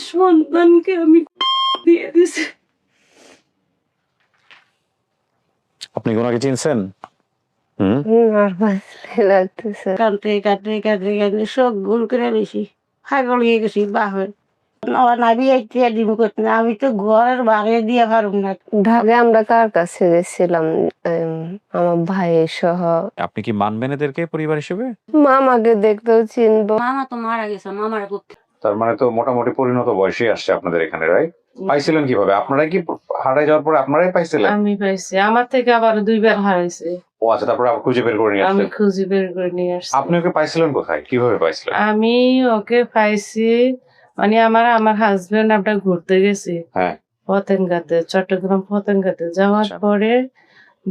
সন্তানকে আমি দিয়ে দিছি। আপনি ওনাকে চিনছেন? লাগতেছে কাঁদতে কাঁদতে কাঁদতে কাঁদতে সব ভুল করে দিছি, পাগল হয়ে গেছি বাপের। আমি তো ঘরের বাইরে দিয়ে পারুম না। ঢাকা আমরা কার কাছে গেছিলাম আমার ভাইয়ের সহ। আপনি কি মানবেন এদেরকে পরিবার হিসেবে? মামাকে দেখতেও চিনবো। মামা তো মারা গেছে, মামার তার মানে তো মোটামুটি পরিণত বয়সে আসছে আপনাদের এখানে, রাইট? পাইছিলেন কিভাবে? আপনারাই কি হারাই যাওয়ার পরে আপনারাই পাইছিলেন? আমি পাইছি, আমার থেকে আবার 2 বার হারাইছে। ও আচ্ছা, তারপরে আবার খুঁজে বের করে নিয়ে আমি আসলেন? খুঁজে বের করে নিয়ে আসছি। আপনি ওকে পাইছিলেন কোথায়, কিভাবে পাইছিলেন? আমি ওকে পাইছি মানে আমার হাজবেন্ড আমরা ঘুরতে গেছি হ্যাঁ, পতেঙ্গাতে, চট্টগ্রাম পতেঙ্গাতে যাওয়ার আচ্ছা। পরে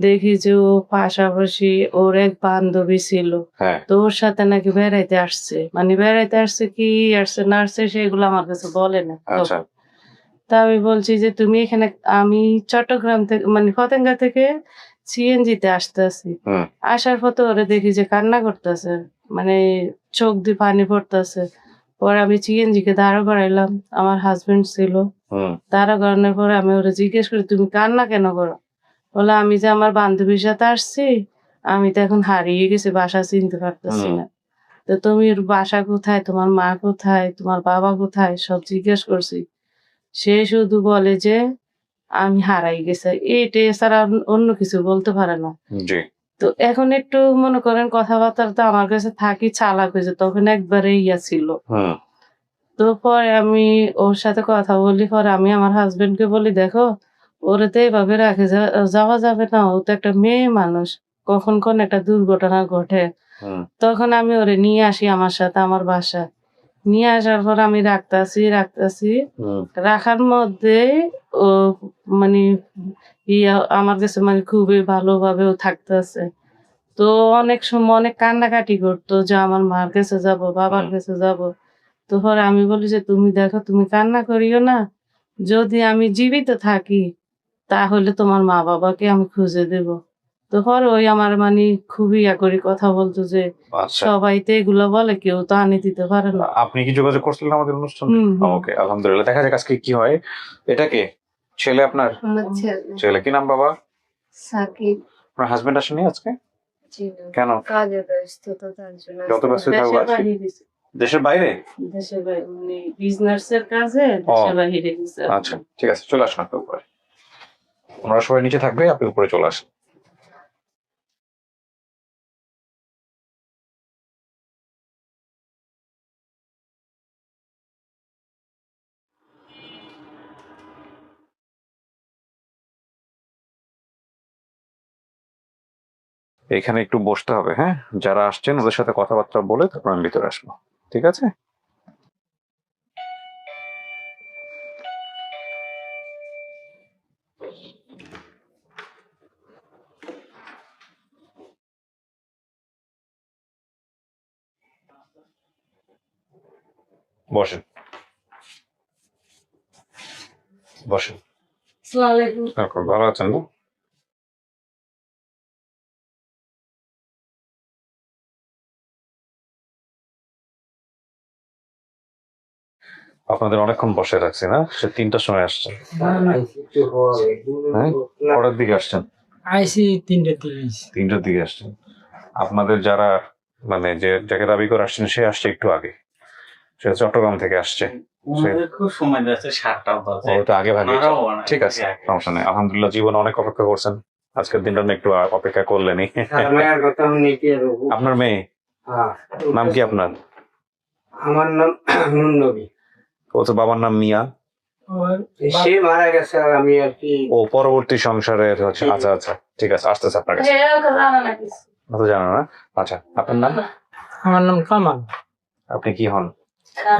দেখি যে ও পাশাপাশি ওর এক বান্ধবী ছিল, হ্যাঁ, তো ওর সাথে নাকি বেড়াইতে আসছে, মানে বেড়াইতে আসছে কি আসছে না আসছে সেগুলো আমার কাছে বলে না। আচ্ছা। তা আমি বলছি যে তুমি এখানে, আমি চট্টগ্রাম থেকে মানে পতেঙ্গা থেকে সিএনজিতে আসতেছি, হুম, আসার পথে ওরে দেখি যে কান্না করতেছে, মানে চোখ দিয়ে পানি পড়তেছে। পরে আমি সিএনজি কে দাঁড়া করাইলাম, আমার হাজবেন্ড ছিল। হুম, দাঁড়া করানোর পরে আমি ওরা জিজ্ঞেস করি তুমি কান্না কেন করো? বলে আমি যে আমার বান্ধবীর সাথে আসছি, আমি তো এখন হারিয়ে গেছি, বাসা চিনতে পারতেছি না। তো তুমি বাসা কোথায়, তোমার মা কোথায়, তোমার বাবা কোথায়, সব জিজ্ঞেস করছি। সে শুধু বলে যে আমি হারাই গেছে, এইটা ছাড়া অন্য কিছু বলতে পারে না। জি। তো এখন একটু মনে করেন কথাবার্তা তো আমার কাছে থাকি চালাক হয়েছে, তখন একবারে ইয়া ছিল। হুম, তো পরে আমি ওর সাথে কথা বলি, পরে আমি আমার হাজবেন্ডকে বলি দেখো ওরে তো এইভাবে রাখে যাওয়া যাবে না, ও তো একটা মেয়ে মানুষ, কখন কোন একটা দুর্ঘটনা ঘটে। হুম, তখন আমি ওরে নিয়ে আসি আমার সাথে আমার বাসায়, নিয়ে আসার পর আমি রাখতাছি হুম, রাখার মধ্যে ও মানে ইয়া আমার কাছে মানে খুবই ভালোভাবে ও থাকতেছে। তো অনেক সময় অনেক কান্নাকাটি করতো যে আমার মার কাছে যাব, বাবার কাছে যাব। তো পরে আমি বলি যে তুমি দেখো তুমি কান্না করিও না, যদি আমি জীবিত থাকি তাহলে তোমার মা বাবাকে আমি খুঁজে দেব। তো পরে ওই আমার মানে খুবই ইয়া করে কথা বলতো যে আচ্ছা। সবাই তো এগুলো বলে, কেউ তো আনি দিতে পারে না। আপনি কি যোগাযোগ করছিলেন আমাদের অনুষ্ঠানে? হুম, হুম। ওকে, আলহামদুলিল্লাহ। দেখা যাক আজকে কি হয়। এটা কে? ছেলে আপনার? আমার ছেলে ছেলে কি নাম বাবা? সাকিব। আপনার হাজবেন্ড আসেনি আজকে? ছিল কেন? কাজে ব্যস্ত, তো তার জন্য যত ব্যস্ত থাকুক দেশের আজকে বাহিরে গেছে। দেশের বাইরে? দেশের বাইরে মানে বিজনেসের কাজে দেশের বাহিরে গেছে। আচ্ছা, ঠিক আছে, চলে আসুন আপনি উপরে। ওনারা সবাই নিচে থাকবে, আপনি উপরে চলে আসেন। এখানে একটু বসতে হবে, হ্যাঁ? যারা আসছেন ওদের সাথে কথাবার্তা বলে তারপর আমি ভিতরে আসবো, ঠিক আছে? বসেন, বসেন। আসসালামু আলাইকুম। তারপর ভালো আছেন? আপনাদের অনেকক্ষণ বসে রাখছি না? সে 3টার সময় আসছেন, হ্যাঁ? কটার দিকে আসছেন? আইসি 3টার দিকে আইসি। 3টার দিকে আসছেন। আপনাদের যারা মানে যে যাকে দাবি করে আসছেন সে আসছে একটু আগে, সে চট্টগ্রাম থেকে আসছে। খুব সময় যাচ্ছে 7টা বাজে। ও তো আগে ভাগে, ওনারাও অনেক ঠিক আছে, আগে। সমস্যা নেই। আলহামদুলিল্লাহ, জীবনে অনেক অপেক্ষা করছেন, আজকের দিনটা না একটু অপেক্ষা করলেনই। মায়ের কথা শুনি কি আর বলবো? আপনার মেয়ে হ্যাঁ। নাম কি আপনার? আমার নাম নুননবী। ও তো বাবার নাম মিয়া। সে মারা গেছে আর আমি আর কি। ও পরবর্তী সংসারে হচ্ছে। আচ্ছা আচ্ছা, ঠিক আছে, আসতেছে আপনার কাছে। তো জানো না? আচ্ছা, আপনার নাম? আমার নাম কামাল। আপনি কি হন?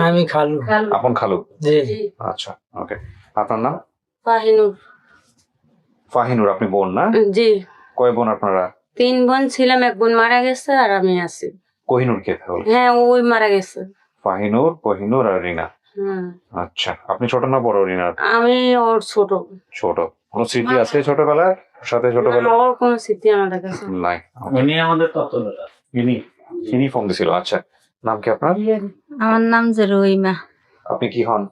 আমি খালু। আপন খালু? জি। আচ্ছা, ওকে। আপনার নাম? ফাহিনুর। ফাহিনুর। আপনি বোন না? জি, কয় বোন আপনারা? 3 বোন ছিলাম, 1 বোন মারা গেছে আর আমি আছি। কোহিনুর কে তাহলে? হ্যাঁ, ওই মারা গেছে। ফাহিনুর, কোহিনুর আর রিনা। আচ্ছা, আপনি ছোট না বড় রিনার? আমি ওর ছোট। ছোট। কোন স্মৃতি আছে ছোটবেলার সাথে? ছোটবেলা না, ওর কোনো স্মৃতি আমাদের কাছে নাই। উনি আমাদের তত ইনি ফোন দিছিল। আচ্ছা, নাম কি আপনার? আমার নাম যে রহিমা। আপনি কি হন?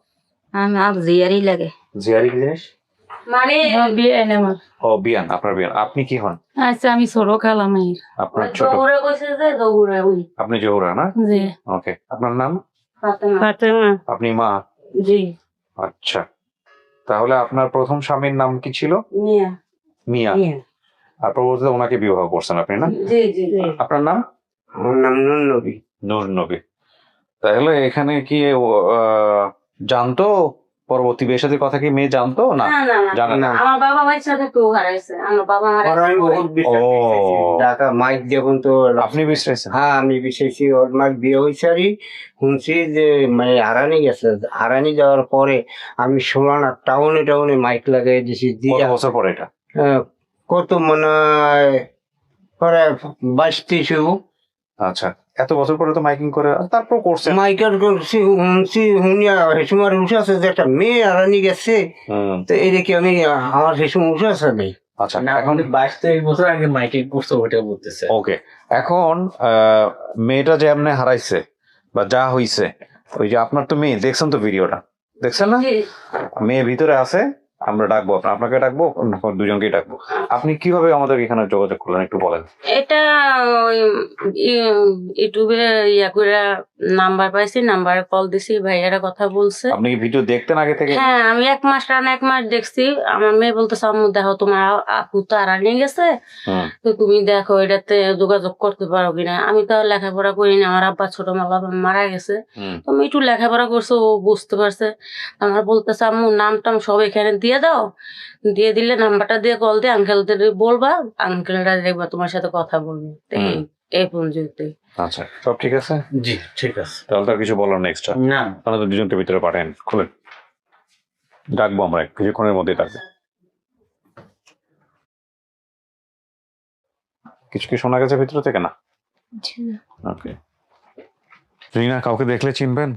আমার জিয়ারই লাগে। জিয়ারি কি জিনিস? মানে বিয়ে আমার। ও বিয়ান, আপনার বিয়ান। আপনি কি হন? আচ্ছা আমি ছোট খালামের। আপনার ছোট, দৌড়ে বসে যে দৌড়ে ওই আপনি জোহরা না? জি। ওকে, আপনার নাম? ফাতেমা। আপনি মা? জি। আচ্ছা, তাহলে আপনার প্রথম স্বামীর নাম কি ছিল? মিয়া। মিয়া। আর পরবর্তীতে ওনাকে বিবাহ করছেন আপনি না? জি জি জি। আপনার নাম? আমার নাম নুন নবী। নূর নবী। তাহলে এখানে কি জানতো পরবর্তী বিয়ের সাথে কথা, কি মেয়ে জানতো না? না না না জানে না। আমার বাবা মায়ের সাথে কেউ হারাইছে, আমার বাবা মারা আর আমি বহুত বিশ্বাস ও। করতেছি। ঢাকা মাইক যখন তো আপনি বিশ্রাইছেন? হ্যাঁ আমি বিশ্বাসী। ওর মার বিয়ে হয়েছে আর শুনছি যে মানে হারানি গেছে। হারানি যাওয়ার পরে আমি শোলানা টাউনে টাউনে মাইক লাগাই দিছি কত দিয়া। বছর পরে এটা? কত মনে হয় প্রায় 22-23 আচ্ছা, এত বছর পরে তো মাইকিং করে তারপর করছেন। মাইকের করছি শুনছি শুনিয়া হেসুমার উঠে আছে যে একটা মেয়ে হারানি গেছে। হুম, তো এটা কি আমি আমার হেসুম উঠে আছে নেই। আচ্ছা না এখন 22-23 বছর আগে মাইকিং করছে ওটা বলতেছে। ওকে। এখন মেয়েটা যে এমনি হারাইছে বা যা হইছে, ওই যে আপনার তো মেয়ে, দেখছেন তো ভিডিওটা, দেখছেন না? মেয়ে ভিতরে আছে, আমরা ডাকবো, আপনাকে ডাকবো, দুজনকেই ডাকবো। আপনি কিভাবে আমাদের এখানে যোগাযোগ করলেন একটু বলেন। এটা ওই ইউটিউবে ইয়া করে নাম্বার পাইছি, নাম্বারে কল দিছি, ভাইয়ারা কথা বলছে। আপনি কি ভিডিও দেখতেন আগে থেকে? হ্যাঁ আমি 1 মাস টানা 1 মাস দেখছি। আমার মেয়ে বলতেছে আম্মু দেখো তোমার আপু তো আড়া নিয়ে গেছে, হুম, তো তুমি দেখো এটাতে যোগাযোগ করতে পারো কিনা। আমি তো আর লেখাপড়া করিনি, আমার আব্বা ছোট মা বাবা মারা গেছে। হুম, তো আমি একটু লেখাপড়া করছে, ও বুঝতে পারছে। আমার বলতেছে আম্মু নাম টাম সব এখানে দিয়ে দাও, দিয়ে দিলে নাম্বারটা দিয়ে কল দিয়ে আঙ্কেলদের বলবা, আঙ্কেলরা দেখবা তোমার সাথে কথা বলবে। তো এই পর্যন্তই। আচ্ছা, সব ঠিক আছে? জি ঠিক আছে। তাহলে তো আর কিছু বলার নেই এক্সট্রা। না তাহলে তো দুজনকে ভিতরে পাঠান, খুলেন, ডাকবো আমরা কিছুক্ষণের মধ্যেই ডাকবো। কিছু কি শোনা গেছে ভিতর থেকে? না। ওকে। রিনা, কাউকে দেখলে চিনবেন?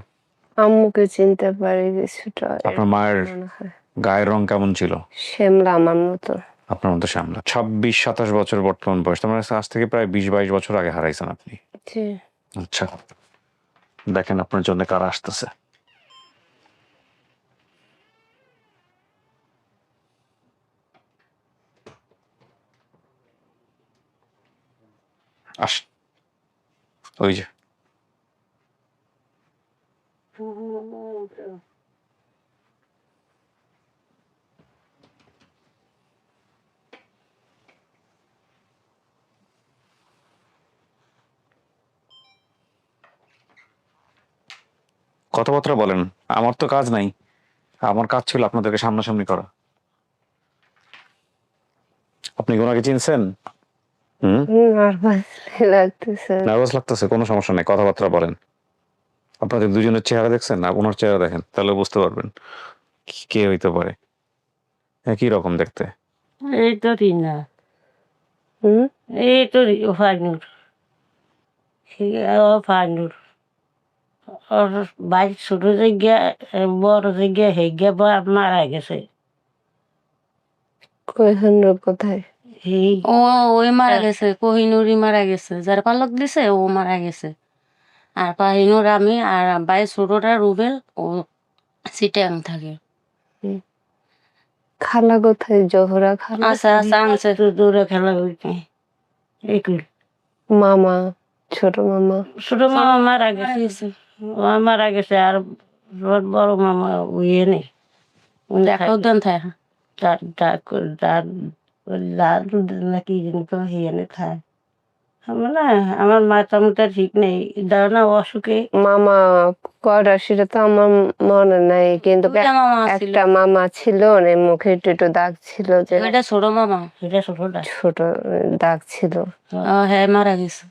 আম্মুকে চিনতে পারি কিছুটা। আপনার মায়ের মনে হয় গায়ের রং কেমন ছিল? শ্যামলা আমার মতো। আপনার মতো শ্যামলা। 26-27 বছর বর্তমান বয়স, তার মানে আজ থেকে প্রায় 20-22 বছর আগে হারাইছেন আপনি। জি। আচ্ছা, দেখেন আপনার জন্য কারা আসতেছে। আস, ওই যে কথাবার্তা বলেন, আমার তো কাজ নাই। আমার কাজ ছিল আপনাদেরকে সামনাসামনি করা। আপনি কি ওনাকে চিনছেন? নার্ভাস লাগতেছে। নার্ভাস লাগতেছে? কোনো সমস্যা নেই, কথাবার্তা বলেন। আপনাদের দুজনের চেহারা দেখছেন, আর ওনার চেহারা দেখেন, তাহলে বুঝতে পারবেন কে হইতে পারে। একই রকম দেখতে। এই তো রিনা, এই তো ফাইনুর, ও ফাইনুর। ওর বাইক ছোট জায়গা, বড় জায়গা হেগা বা মারা গেছে। কোথায়? ও ওই মারা গেছে, কোহিনুরই মারা গেছে, যার পালক দিছে ও মারা গেছে। আর পাহিনুর আমি, আর বাই ছোটটা রুবেল, ও চিটাং থাকে। খালা কোথায়? জোহরা খালা। আচ্ছা আচ্ছা আনছে তো দূরে খেলা হইতে। এইগুলো মামা, ছোট মামা। ছোট মামা মারা গেছে, ও মারা গেছে। আর বড় মামা ইয়ে নেই, দেখাও দেন থাকে। নাকি হিয়ানে খায়। আমার মাথা মুথা ঠিক নেই, ধারণা অসুখে। মামা করা সেটা তো আমার মনে নাই, কিন্তু দুইটা মামা ছিল। একটা মামা ছিল, মুখে একটু একটু দাগ ছিল, যে এটা ছোট মামা, এটা ছোটটা ছোট দাগ ছিল। হ্যাঁ মারা গেছে।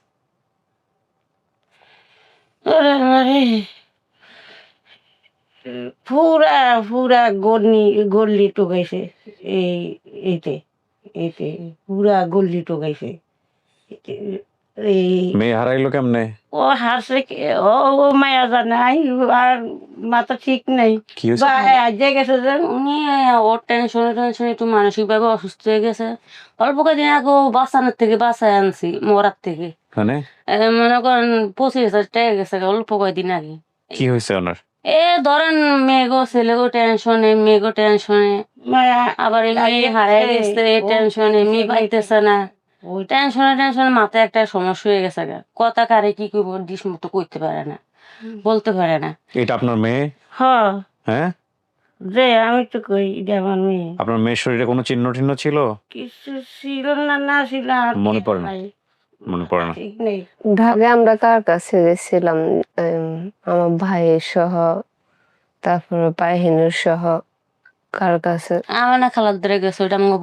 আরে আরে, পুরা পুরা গল্লি টোকাইছে। এই এইতে এইতে পুরা গল্লি টোকাইছে। এই মেয়ে হারাইলো কেমনে? ও হারছে ও ও মায়া জানাই, আর মাথা ঠিক নেই। কি হয়েছে? বা আজকে গেছে যে উনি ওর টেনশনে একটু মানসিক ভাবে অসুস্থ হয়ে গেছে। অল্প কদিন আগে বাঁচানোর থেকে বাঁচায় আনছি, মরার থেকে। মানে মনে করেন 25,000 টাকা গেছে অল্প কয়দিন আগে। কি হয়েছে ওনার? এ ধরেন মেয়েগো ছেলেগো টেনশনে মেয়েগো টেনশনে আবার এই মেয়ে হারাই গেছে টেনশনে মেয়ে পাইতেছে না টেনশনে টেনশনে মাথায় একটা সমস্যা হয়ে গেছে গা। কথা কারে কি করবো ডিস মতো করতে পারে না বলতে পারে না। এটা আপনার মেয়ে? হ্যাঁ হ্যাঁ, যে আমি তো কই এটা আমার মেয়ে। আপনার মেয়ের শরীরে কোনো চিহ্ন টিহ্ন ছিল? কিছু ছিল না না ছিল আর মনে কি পড়ে না? নাই, মনে পড়ে না? ঠিক নেই। ঢাকায় আমরা কার কাছে গেছিলাম, আমার ভাইয়ের সহ, তারপরে পাহিনুর সহ, কার কাছে আমার না খালার ধরে গেছো ওইটা আমার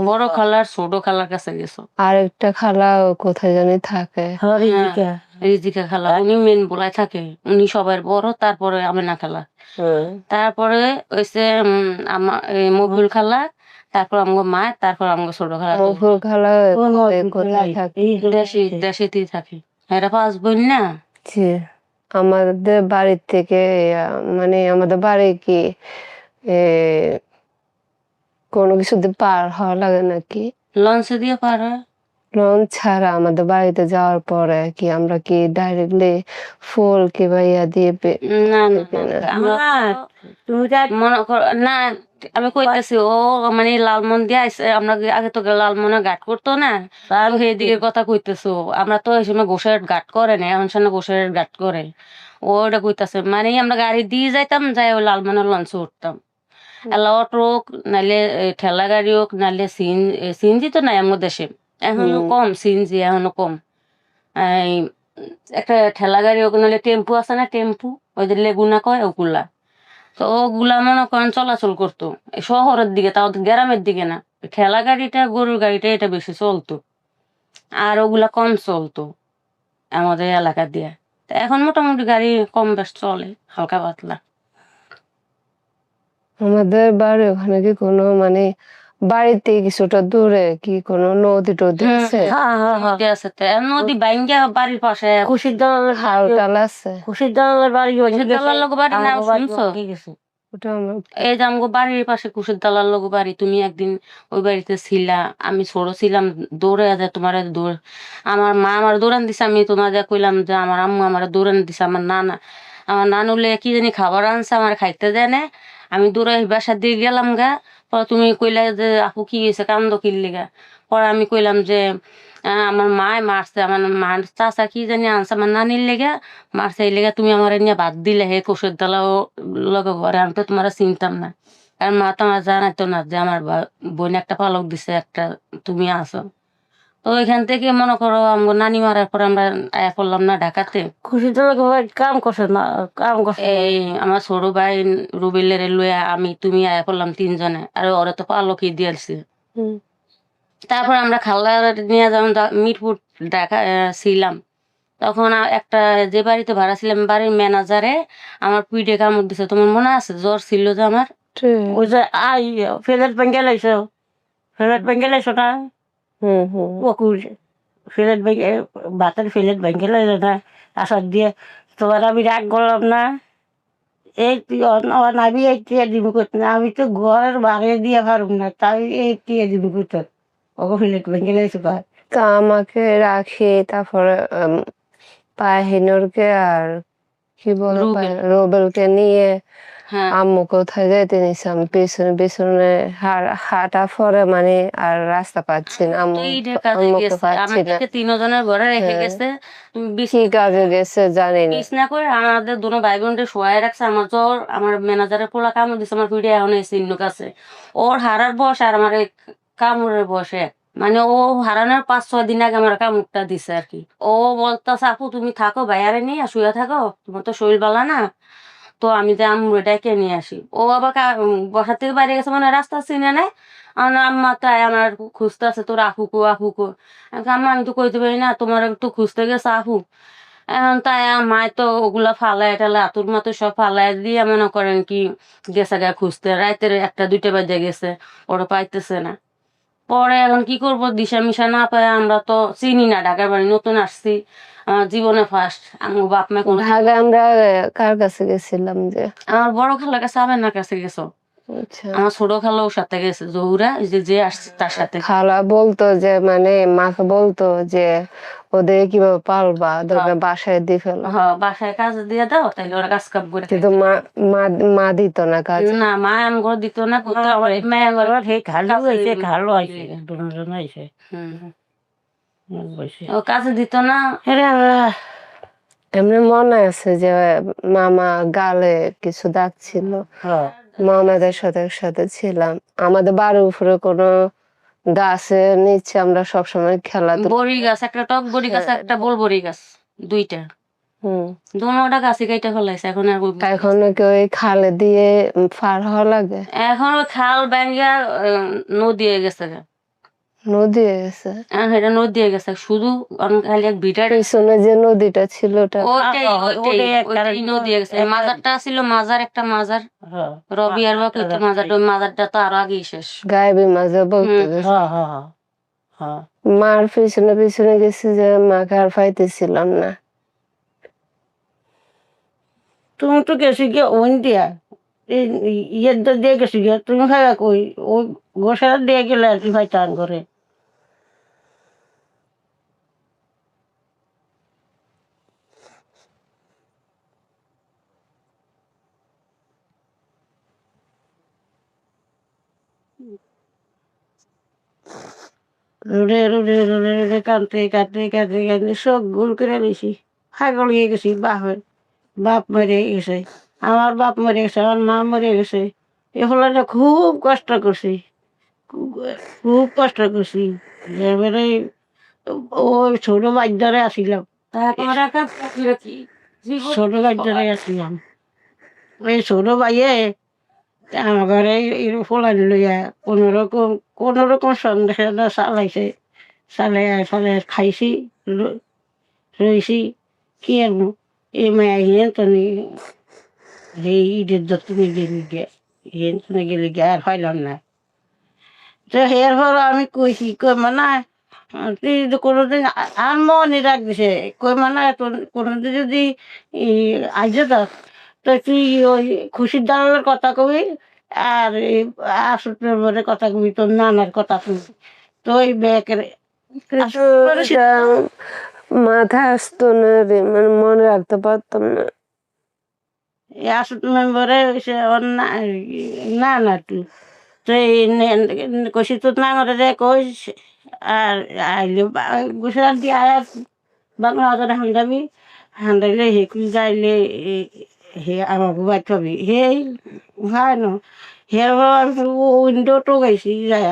বড় খালার ছোট খালার কাছে গেছো। আরেকটা খালা কোথায় জানি থাকে। রিজিকা খালা উনি মেন বলাই থাকে উনি সবার বড় তারপরে আমেনা খালা তারপরে হইছে আমার মফুল খালা তারপর আমগো মা তারপর আমগো ছোট খালা মফুল খালা কোথায় থাকে? দেশেতেই থাকে এরা 5 বোন না। জি, আমাদের বাড়ির থেকে মানে আমাদের বাড়ি কি এ কোনো কিছুতে পার হওয়া লাগে নাকি? লঞ্চে দিয়ে পার হয়। লঞ্চ ছাড়া আমাদের বাড়িতে যাওয়ার পরে কি আমরা কি ডাইরেক্টলি ফুল কিংবা ইয়া দিয়ে না না তুমি মনে করো না আমি কইতেছি ও মানে লালমন দিয়ে আইসে আমরা আগে তো লালমনে ঘাট করতো না সেইদিকে কথা কইতেছো আমরা তো এই সময় গোসের ঘাট করে না এখন সামনে গোসের ঘাট করে ওটা কইতাছে মানে আমরা গাড়ি দিয়ে যাইতাম যাই ওই লালমনের লঞ্চে উঠতাম এলা অটো হোক নাইলে ঠেলা গাড়ি হোক নাইলে সিএনজি তো নাই আমার দেশে এখনো কম সিএনজি এখনো কম এই একটা ঠেলা গাড়ি হোক নাহলে টেম্পু আছে না টেম্পু ওই যে লেগুনা কয় ওগুলা তো ওগুলা মনে করেন চলাচল করতো এই শহরের দিকে তাও গ্রামের দিকে না ঠেলা গাড়িটা গরুর গাড়িটা এটা বেশি চলতো আর ওগুলা কম চলতো আমাদের এলাকা দিয়ে এখন মোটামুটি গাড়ি কম বেশ চলে হালকা পাতলা। আমাদের বাড়ি ওখানে কি কোনো মানে বাড়িতে কিছুটা দূরে কি কোনো নদী টদী আছে? নদী আছে তো নদী বাইঙ্গা বাড়ির পাশে খুশির দালালের খাল টাল আছে? খুশির দালালের বাড়ি খুশির দালাল লোক বাড়ি না শুনছো? ওটা আমার এই যে আমগো বাড়ির পাশে খুশির দালাল লোক বাড়ি তুমি একদিন ওই বাড়িতে ছিলা আমি ছোট ছিলাম দৌড়ে যায় তোমার দৌড় আমার মা আমার দৌড়ান দিছে আমি তোমাদের কইলাম যে আমার আম্মু আমার দৌড়ান দিছে আমার নানুলে কি জানি খাবার আনছে আমার খাইতে দেয় না আমি দৌড়ে বাসার দিকে গেলাম গা পরে তুমি কইলা যে আপু কি হয়েছে কান্দ কিনলি গা পরে আমি কইলাম যে আমার মায় মারছে আমার মার চাচা কি জানি আনছে আমার নানির লেগে মারছে এই লেগে তুমি আমার নিয়ে বাদ দিলে হে কোষের দালাও লগে ঘরে আমি তো তোমার চিনতাম না কারণ মা তো আমার জানাইতো না যে আমার বোন একটা পালক দিছে একটা তুমি আছো তো ওইখান থেকে মনে করো আমার নানি মারার পর আমরা আয়া পড়লাম না ঢাকাতে খুশির দালাল কাম করছে না কাম করছে এই আমার ছোট ভাই রুবেলের লইয়া আমি তুমি আয়া পড়লাম 3 জনে আর ওরা তো পালকই দিয়েছে। তারপর আমরা খালা নিয়ে যখন মিরপুর ঢাকা ছিলাম তখন একটা যে বাড়িতে ভাড়া ছিলাম বাড়ির ম্যানেজারে আমার পিঠে কামড় দিছে তোমার মনে আছে জ্বর ছিল যে আমার ওই যে ফেলেট বেঙ্গেল আইসো ফেলেট বেঙ্গেল আইসো না ওকুল ফেলেট বেঙ্গে ভাতের ফেলেট বেঙ্গেল আইসো না আসার দিয়ে তোমার আমি রাগ করলাম না এই নাবি এই টিয়া দিব করতে না আমি তো ঘরের বাইরে দিয়ে পারুম না তাই এই টিয়া দিব করতে ওকে ফেলেট বেঙ্গেল আইসো তা আমাকে রাখি তারপরে পাহিনুরকে আর কি বলো রোবেলকে নিয়ে আম্মু কোথায় যাইতে নিছে আমি পেছনে পেছনে হাঁটা পরে মানে আর রাস্তা পাচ্ছি না আম্মুকে পাচ্ছি না 3 জনের ঘরে রেখে গেছে কি কাজে গেছে জানি না বিছনা করে আমাদের দুনো ভাই বোনকে শোয়াই রাখছে আমার জ্বর আমার ম্যানেজারের পোলা কামড় দিছে আমার পিঠে এখন এই চিহ্ন কাছে ওর হারার বয়স আর আমার কামড়ের বয়সে মানে ও হারানোর 5-6 দিন আগে আমার কামড়টা দিছে আর কি ও বলতেছে আপু তুমি থাকো বাইরে নিয়ে শুয়ে থাকো তোমার তো শরীর বালা না তো আমি যে আম্মু ডেকে নিয়ে আসি ও আবার বসার থেকে বাইরে গেছে মানে রাস্তা চিনে নেয় আম্মা তাই আমার খুঁজতে আছে তোর আফুকো আম্মা আমি তো কইতে পারি না তোমার একটু খুঁজতে গেছে আফু এখন তাই মায় তো ওগুলা ফালায় টালে আতুর মাতুর সব ফালায় দিয়ে মনে করেন কি গেছে গা খুঁজতে রাতের 1-2 বাজে গেছে ওরা পাইতেছে না পরে এখন কি করবো দিশা মিশা না পায় আমরা তো চিনি না ঢাকার বাড়ি নতুন আসছি আমার জীবনে ফার্স্ট আমার বাপ মা কোনো ঢাকা আমরা কার কাছে গেছিলাম যে আমার বড় খালার কাছে আমেনার কাছে গেছো আমার ছোট খালা ওর সাথে গেছে জহুরা যে আসছে তার সাথে খালা বলতো যে মানে মাকে বলতো যে ওদের কিভাবে পালবা, দরকার বাসায় দিয়ে ফেলো। হ্যাঁ, বাসায় কাজ দিয়ে দাও, তাহলে ওরা কাজ কাম করে কিন্তু মা মা মা দিত না কাজ। না, মা আমগো দিত না, কোথাও আমার মেয়ে আমার ও কাজে দিত না। এমনি মনে আছে যে মামা গালে কিছু দাগ ছিল, মামাদের সাথে একসাথে ছিলাম। আমাদের বাড়ির উপরে কোনো গাছের নিচে আমরা সবসময় খেলাধুলা। বড়ি গাছ, একটা টক বড়ি গাছ, একটা বড়ি গাছ, দুইটা দুটা গাছে কেটে ফেলাইছে। এখন আর এখন কি ওই খালে দিয়ে পার হওয়া লাগে? এখন ওই খাল ব্যাঙ্গা নদী হয়ে গেছে গা। নদী হয়ে গেছে। এটা নদী হয়ে গেছে, শুধু খালি এক ভিটার পিছনে যে নদীটা ছিল ওটা ওটাই নদী হয়ে গেছে। মাজারটা ছিল, মাজার একটা মাজার, রবি আর বাকি মাজারটা, ওই মাজারটা তো আরো আগেই শেষ। গায়েবী মাঝে বলতে গেছে। মার পিছনে পিছনে গেছি যে মাকে আর পাইতেছিলাম না। তুমি তো গেছি গিয়ে ওইন দিয়া ইয়ের দিয়ে গেছি গিয়ে, তুমি ভাই কই ওই গোসারা দিয়ে গেলে আর কি ভাই টান করে। রোডে রোডে রোডে রোডে কাঁদতে কাঁদতে কাঁদতে কাঁদতে সব গোল করে নিয়েছি, পাগল হয়ে গেছি। বাপ মরে গেছে, আমার বাপ মরে গেছে, আমার মা মরে গেছে। এ ফলে খুব কষ্ট করছি, খুব কষ্ট করছি। এবারে ওই ছোট বাচ্চারে আসিলাম, ছোট বাচ্চারে আসিলাম। ওই ছোট ভাইয়ে আমার ঘরে ফোলান লইয়া কোনো রকম সন্দেহ চালাইছে, চালাই খাইছি, রইছি। কি আর এই মায়া হিয়েন তো এই ঈদের তুমি গেলি গে, হিয়েন তুমি গেলি গে, আর পাইলাম না। তো এর পর আমি কইছি, কই মানে তুই যদি কোনোদিন আর মনে রাখ দিছে, কই মানে কোনোদিন যদি আইজ তো তুই ওই খুশির দালালের কথা কবি, আর আসনের কথা কবি, তোর নানার কথা কবি। তো ওই ব্যাগের মাথা আসতো না রে, মানে মনে রাখতে পারতাম না। আসত মেম্বারে হয়েছে ওর না না তুই তো কষি তো না করে যে কইস। আর আইলে গুছরাত দিয়ে আয়াত বাংলা হাজারে হান্দাবি, হান্দাইলে হেকুল যাইলে হে আমাকে বাইর পাবি হে হয় ন। হের উইন্ডো তো গেছি যায়,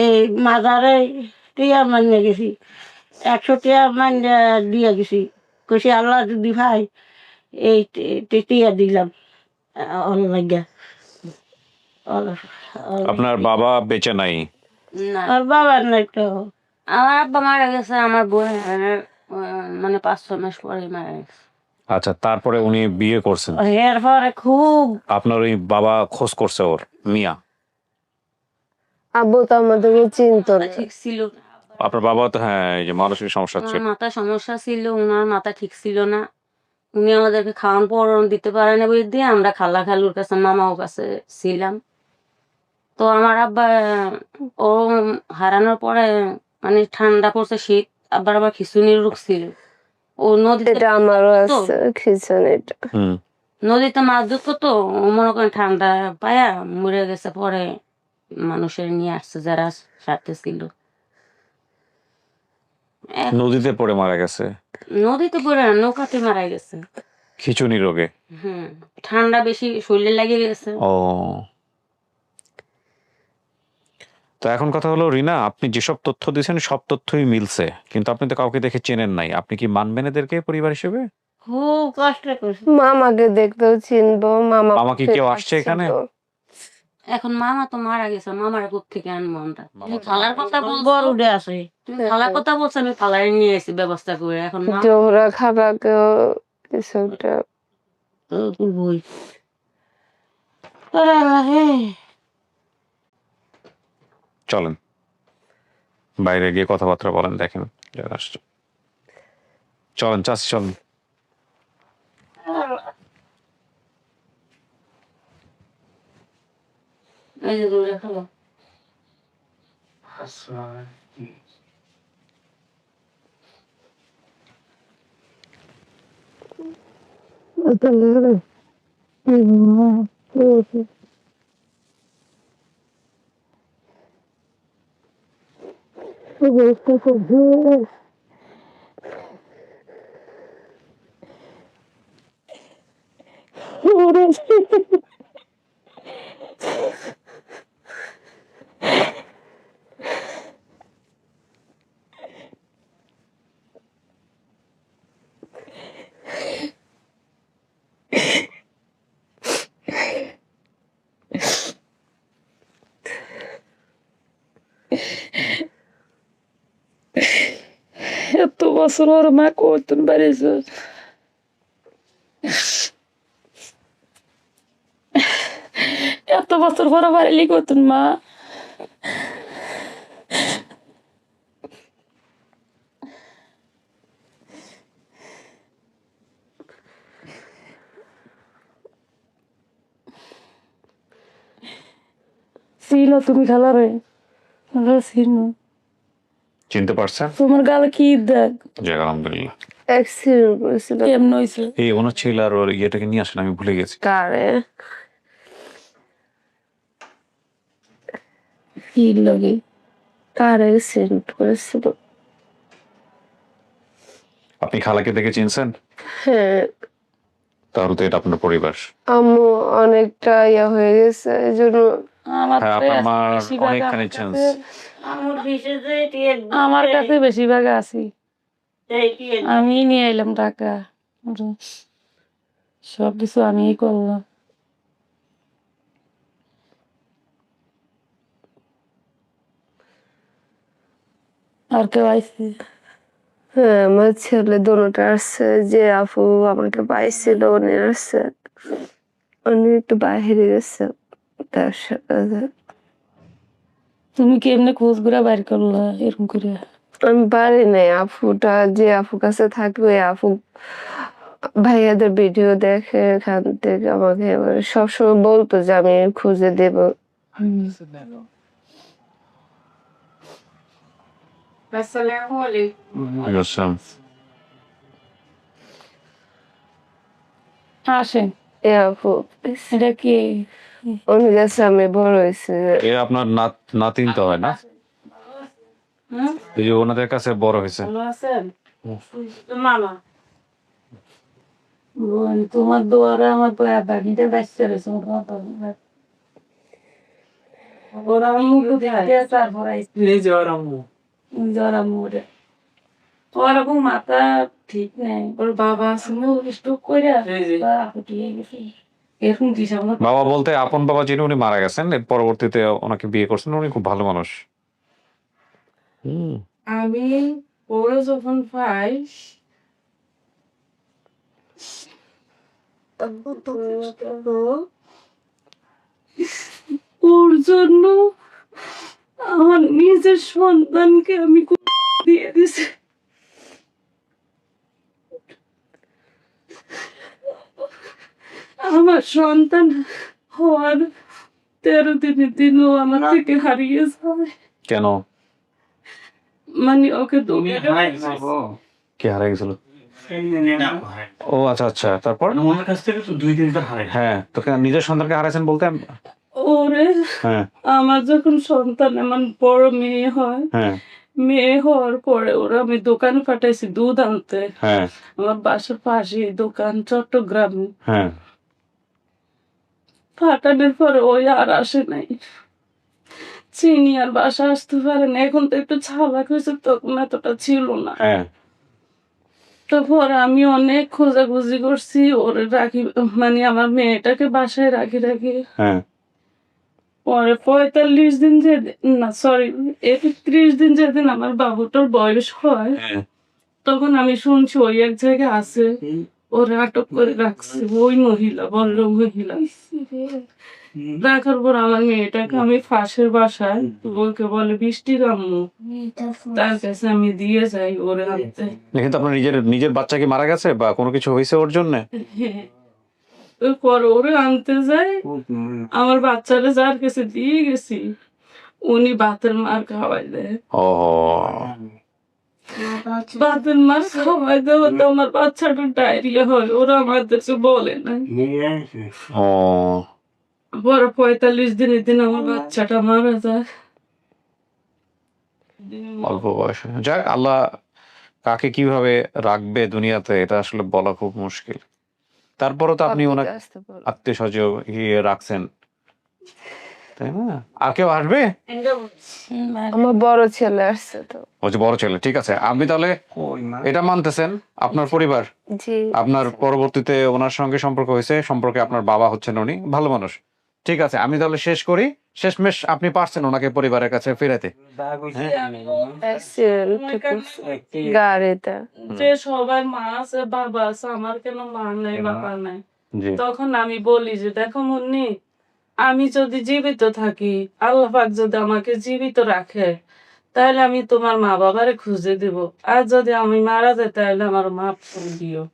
এই মাজারে টিয়া মানিয়ে গেছি, 100 টিয়া মানিয়ে দিয়ে গেছি। কষি আল্লাহ যদি ভাই এই টিয়া দিলাম অল্লাহ। আপনার বাবা বেঁচে নাই? না, আর বাবার নাই তো। আমার আব্বা মারা গেছে আমার বোন মানে 5-6 মাস পরে মারা গেছে। আচ্ছা, তারপরে উনি বিয়ে করছেন? এর পরে খুব আপনার ওই বাবা খোঁজ করছে ওর মিয়া? আব্বু তো আমাদেরকে চিনতো না। ঠিক ছিল না। আপনার বাবা তো, হ্যাঁ, এই যে মানসিক সমস্যা ছিল, মাথা সমস্যা ছিল, ওনার মাথা ঠিক ছিল না। উনি আমাদেরকে খাওয়ান পরন দিতে পারে না বই দিয়ে আমরা খালা খালুর কাছে মামাও কাছে ছিলাম। তো আমার আব্বা ও হারানোর পরে মানে ঠান্ডা পড়ছে, শীত, আবার আবার খিচুনির রোগ ছিল। ও নদীতে এটা আমারও আছে খিচুনিটা। নদীতে মাছ ধরতো, তো ও মনে করেন ঠান্ডা পায়া মরে গেছে। পরে মানুষের নিয়ে আসছে যারা সাথে ছিল। নদীতে পড়ে মারা গেছে? নদীতে পড়ে না, নৌকাতে মারা গেছে খিচুনি রোগে? ঠান্ডা বেশি শরীরে লেগে গেছে। ও, তো এখন কথা হলো রিনা, আপনি যেসব তথ্য দিয়েছেন সব তথ্যই মিলছে, কিন্তু আপনি তো কাউকে দেখে চেনেন নাই। আপনি কি মানবেন এদেরকে পরিবার হিসেবে? খুব কষ্ট করছি। মামাকে দেখতেও চিনবো। মামা কি কেউ আসছে এখানে? এখন মামা তো মারা গেছে, মামার কোথ থেকে আনবো আমরা? তুমি খালার কথা বলবো, বড় উঠে আছে। তুমি খালার কথা বলছো, আমি খালারে নিয়ে এসেছি ব্যবস্থা করে। এখন জোহরা খাবাকেও কিছু একটা তো তুই বই চলেন বাইরে গিয়ে কথাবার্তা বলেন, দেখেন যারা আসছে। চলেন চাচি, চলেন। এই যে দূরে খালো। এত বছর ওর মা করতেন পারিছে এত বছর পরে বাড়ি করতেন মা ছিল তুমি খালারে ছিল চিনতে পারছেন? তোমার গালে কি দেখ যাক আলহামদুলিল্লাহ। অ্যাক্সিডেন্ট করেছিল। কেমন হয়েছে এই ওনার ছিল আর ওর ইয়েটাকে নিয়ে আসেন, আমি ভুলে গেছি। কারে কি লাগে কারে অ্যাক্সিডেন্ট করেছিল। আপনি খালাকে দেখে চিনছেন? হ্যাঁ, তাহলে তো এটা আপনার পরিবার। আম্মু অনেকটা ইয়া হয়ে গেছে, এই জন্য আমার হ্যাঁ, তো আপনার মা বেশিরভাগ অনেকখানি আমার চেঞ্জ। কাছে- আমার বিশেষে আমার কাছে বেশিরভাগ আছি আমি নিয়ে এলাম টাকা সবকিছু আমিই করলাম আর কেউ আইসি হ্যাঁ আমার ছেলে দোনোটা আসছে, যে আপু আমাকে পাইছিল উনি আসছে, উনি একটু বাহিরে গেছে তার সাথে। তুমি কেমনে খোঁজ করে বাইর করলা এরকম করে আমি পারি নাই, আপুটা যে আপু কাছে থাকবে আপু ভাইয়াদের ভিডিও দেখে এখান থেকে আমাকে সবসময় বলতো যে আমি খুঁজে দেব। আসেন এ আপু এটা কি উনি কাছে আমি বড় হয়েছি। এ আপনার নাতিন তো হয় না? এই যে ওনাদের কাছে বড় হয়েছে। ভালো আছেন মামা বোন, তোমার দোয়ারে আমার বাড়িতে বাচ্চা রয়েছে ওরা মুখ দিয়ে তারপর জ্বর আম্মু জ্বর মোড়ে ওরকম মাথা ঠিক নেই ওর বাবা আছে না স্ট্রোক করে ফুটিয়ে গেছে এরকম দিশা বাবা বলতে আপন বাবা যিনি, উনি মারা গেছেন, এর পরবর্তীতে ওনাকে বিয়ে করছেন, উনি খুব ভালো মানুষ। আমি ওরা যখন পাই ওর জন্য আমার নিজের সন্তানকে আমি দিয়ে দিছি আমার সন্তান হওয়ার 13 দিনের দিনও আমার থেকে হারিয়ে যায়। কেন? মানে ওকে কে হারিয়ে গেছিল? ও আচ্ছা আচ্ছা, তারপর ওনার কাছ থেকে তো 2 দিন হারাই। হ্যাঁ, তো নিজের সন্তানকে হারাইছেন বলতে? ওরে হ্যাঁ আমার যখন সন্তান আমার বড় মেয়ে হয়, হ্যাঁ মেয়ে হওয়ার পরে ওরা আমি দোকানে পাঠাইছি দুধ আনতে। হ্যাঁ আমার বাসার পাশে দোকান চট্টগ্রামে। হ্যাঁ পাঠানোর পরে ওই আর আসে নাই, চিনি আর বাসা আসতে পারে না। এখন তো একটু চালাক হয়েছে, তখন এতটা ছিল না। হ্যাঁ তারপর আমি অনেক খোঁজাখুঁজি করছি ওরে রাখি, মানে আমার মেয়েটাকে বাসায় রাখি রাখি হ্যাঁ পরে 45 দিন না সরি 31 দিন যেদিন আমার বাবুটার বয়স হয়, হ্যাঁ তখন আমি শুনছি ওই এক জায়গায় আছে, ওরে আটক করে রাখছে ওই মহিলা, বড় মহিলা। রাখার পর আমার মেয়েটাকে আমি পাশের বাসায় ওকে বলে বৃষ্টির আম্মু, তার কাছে আমি দিয়ে যাই ওরে আনতে। কিন্তু আপনার নিজের বাচ্চা কি মারা গেছে বা কোনো কিছু হয়েছে ওর জন্য? পরে ওরে আনতে যাই, আমার বাচ্চারা যার কাছে দিয়ে গেছি উনি ভাতের মার খাওয়াই দেয়। ও বাদের মাস সময় দেবো তো আমার বাচ্চাটা ডায়রিয়া হয়, ওরা আমাদেরকে বলে না। ও পরে 45 দিনের দিন আমার বাচ্চাটা মারা যায়। অল্প বয়সে, যাক আল্লাহ কাকে কিভাবে রাখবে দুনিয়াতে এটা আসলে বলা খুব মুশকিল। তারপরও তো আপনি ওনাকে আসতে বলো। আত্মীয় স্বজন রাখছেন, তাই না? আর কেউ আসবে? আমার বড় ছেলে আসছে তো। ও যে বড় ছেলে, ঠিক আছে। আপনি তাহলে এটা মানতেছেন আপনার পরিবার, জি আপনার পরবর্তীতে ওনার সঙ্গে সম্পর্ক হয়েছে, সম্পর্কে আপনার বাবা হচ্ছেন উনি ভালো মানুষ, ঠিক আছে। আমি তাহলে শেষ করি, শেষমেশ আপনি পারছেন ওনাকে পরিবারের কাছে ফেরাতে? গাড়িতে যে সবাই মা আছে বাবা আছে, আমার কেন মা নাই বাবা নাই? জি তখন আমি বলি যে দেখো মুন্নি, আমি যদি জীবিত থাকি, আল্লাহ পাক যদি আমাকে জীবিত রাখে, তাহলে আমি তোমার মা বাবারে খুঁজে দিব। আর যদি আমি মারা যাই তাহলে আমার মাফ করে দিও।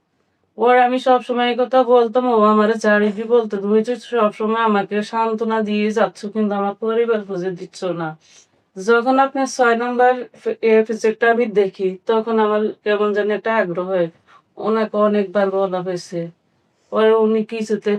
ওর আমি সবসময় এই কথা বলতাম, ও আমার চারিদি বলতো তুমি তো সবসময় আমাকে সান্ত্বনা দিয়ে যাচ্ছ, কিন্তু আমার পরিবার খুঁজে দিচ্ছ না। যখন আপনার 6 নম্বর এপিসোডটা আমি দেখি, তখন আমার কেমন যেন একটা আগ্রহ হয়। ওনাকে অনেকবার বলা হয়েছে, পরে উনি কিছুতে